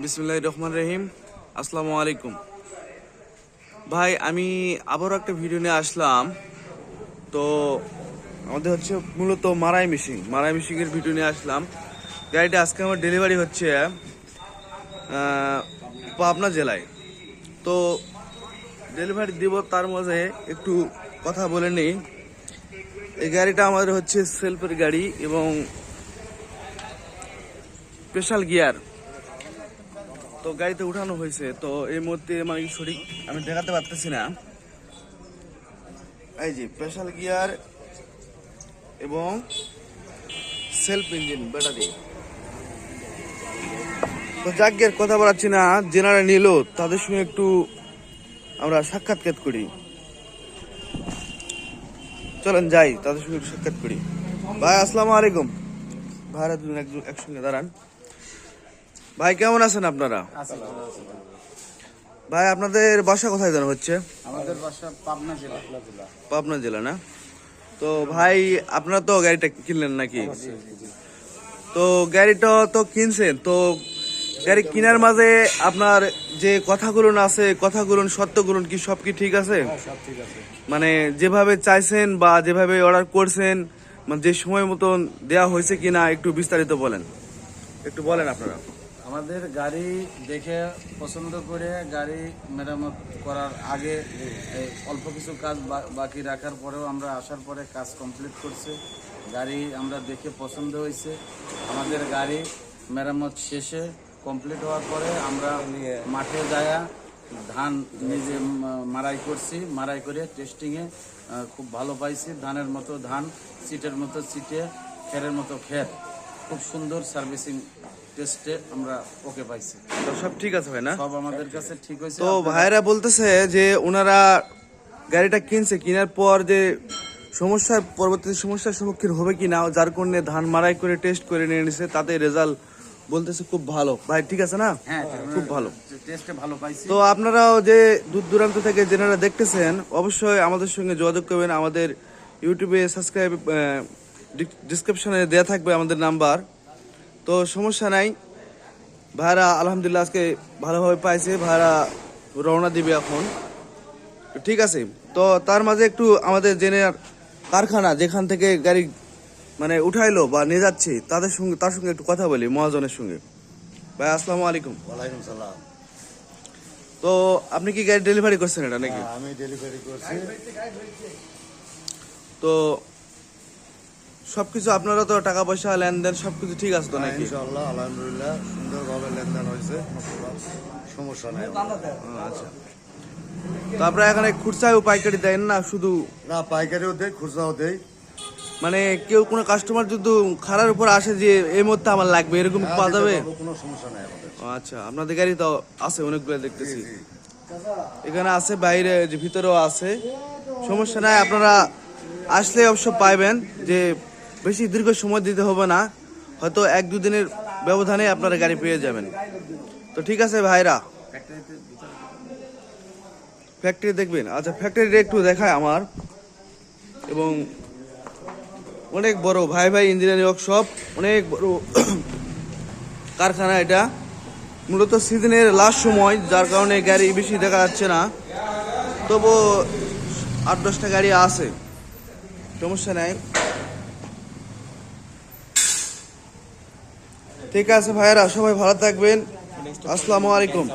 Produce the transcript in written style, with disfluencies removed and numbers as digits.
বিসমিল্লাহির রহমানির রহিম। আসসালামু আলাইকুম ভাই, আমি আবারও একটা ভিডিও নিয়ে আসলাম। তো আমাদের হচ্ছে মূলত মারাই মেশিনের ভিডিও নিয়ে আসলাম। গাড়িটা আজকে আমার ডেলিভারি হচ্ছে পাবনা জেলায়। তো ডেলিভারি দিব, তার মাঝে একটু কথা বলে নিই। এই গাড়িটা আমাদের হচ্ছে সেলফের গাড়ি এবং স্পেশাল গিয়ার। তো গাড়িতে উঠানো হয়েছে, তো এই মুহূর্তে মানে সঠিক আমি দেখাতে পারতেছি না। এই যে স্পেশাল গিয়ার এবং সেলফ ইঞ্জিন ব্যাটারি। তো যাজ্ঞের কথা বলাচ্ছি না, যেনারা নিল তাদের সঙ্গে একটু আমরা সাক্ষাৎকার করি। চলেন যাই, তাদের সঙ্গে একটু সাক্ষাৎ করি। ভাই আসসালামু আলাইকুম। ভাইরা দুজন একসঙ্গে দাঁড়ান। ভাই কেমন আছেন আপনারা? ভাই আপনাদের বাসা কোথায় জানা হচ্ছে? আমাদের বাসা পাবনা জেলা। পাবনা জেলা না? তো ভাই আপনারা তো গাড়িটা কিনলেন নাকি? তো গাড়িটা তো কিনছেন, তো গাড়ি কেনার মাঝে আপনার যে কথাগুলো আছে, কথাগুলো সত্যগুলো কি সব কি ঠিক আছে? সব ঠিক আছে। মানে যেভাবে চাইছেন বা যেভাবে অর্ডার করছেন, মানে যে সময় মতন দেয়া হয়েছে কিনা একটু বিস্তারিত বলেন, একটু বলেন আপনারা। আমাদের গাড়ি দেখে পছন্দ করে গাড়ি মেরামত করার আগে অল্প কিছু কাজ বাকি রাখার পরেও আমরা আসার পরে কাজ কমপ্লিট করছে। গাড়ি আমরা দেখে পছন্দ হয়েছে। আমাদের গাড়ি মেরামত শেষে কমপ্লিট হওয়ার পরে আমরা মাঠে যায়া ধান নিজে মারাই করছি। মারাই করে টেস্টিংয়ে খুব ভালো পাইছি। ধানের মতো ধান, সিটের মতো সিটে, খেরের মতো খের, খুব সুন্দর সার্ভিসিং টেস্টে আমরা ওকে পাইছি। তো সব ঠিক আছে ভাই না? সব আমাদের কাছে ঠিক হয়েছে। তো ভাইরা বলতেছে যে ওনারা গাড়িটা কিনছে, কেনার পর যে পরবর্তীতে সমস্যার সম্মুখীন হবে কিনা, যার কারণে ধান মারাই করে টেস্ট করে নিয়ে নিছে, তাতে রেজাল্ট বলতেছে খুব ভালো। ভাই ঠিক আছে না? হ্যাঁ, খুব ভালো। টেস্টে ভালো পাইছি। তো আপনারাও যে দূর দূরান্ত থেকে যেনারা দেখতেছেন, অবশ্যই আমাদের সঙ্গে যোগাযোগ করবেন। আমাদের ইউটিউবে সাবস্ক্রাইব, ডিসক্রিপশনে দেওয়া থাকবে আমাদের নাম্বার। তো সমস্যা নাই, ভাইরা আলহামদুলিল্লাহ আজকে ভালোভাবে পাইছে। ভাইরা রওনা দিবে এখন, ঠিক আছে। তো তার মাঝে একটু আমাদের জেনে কারখানা যেখান থেকে গাড়ি মানে উঠাইলো বা নিয়ে যাচ্ছে তার সঙ্গে একটু কথা বলি, মহাজনের সঙ্গে। ভাই আসসালামু আলাইকুম। ওয়ালাইকুম সালাম। তো আপনি কি গাড়ি ডেলিভারি করছেন এটা নাকি? হ্যাঁ, আমি ডেলিভারি করছি। তো সবকিছু আপনারা তো টাকা পয়সা লেনদেন সবকিছু ঠিক আছে তো নাকি? ইনশাআল্লাহ আলহামদুলিল্লাহ সুন্দরভাবে লেনদেন হয়েছে, সমস্যা নেই। আচ্ছা, তো আপনারা এখানে খুচরাও পাইকারি দেন না শুধু? না, পাইকারিও দেই, খুচরাও দেই। মানে কেউ কোনো কাস্টমার যদি খারার উপর আসে যে এই মুহূর্তে আমার লাগবে, এরকম হ্যাঁ, পাওয়া যাবে? কোনো সমস্যা নেই আমাদের। আচ্ছা, আপনাদের গাড়ি তো আছে অনেকগুলো দেখতেছি, এখানে আছে, বাইরে যে ভিতরেও আছে। সমস্যা নাই, আপনারা আসলে অবশ্য পাইবেন। যে বেশি দীর্ঘ সময় দিতে হবে না, হয়তো 1-2 দিনের ব্যবধানে আপনারা গাড়ি পেয়ে যাবেন। তো ঠিক আছে ভাইরা, ফ্যাক্টরি দেখবেন? আচ্ছা, ফ্যাক্টরিটা একটু দেখায় আমার। এবং অনেক বড় ভাই ইঞ্জিনিয়ারিং ওয়ার্কশপ, অনেক বড় কারখানা এটা। মূলত সিজনের লাস্ট সময়, যার কারণে গাড়ি বেশি দেখা যাচ্ছে না, তবু 8-10টা গাড়ি আছে, সমস্যা নাই। ঠিক আছে ভাইয়েরা, সবাই ভালো থাকবেন। আসসালামু আলাইকুম।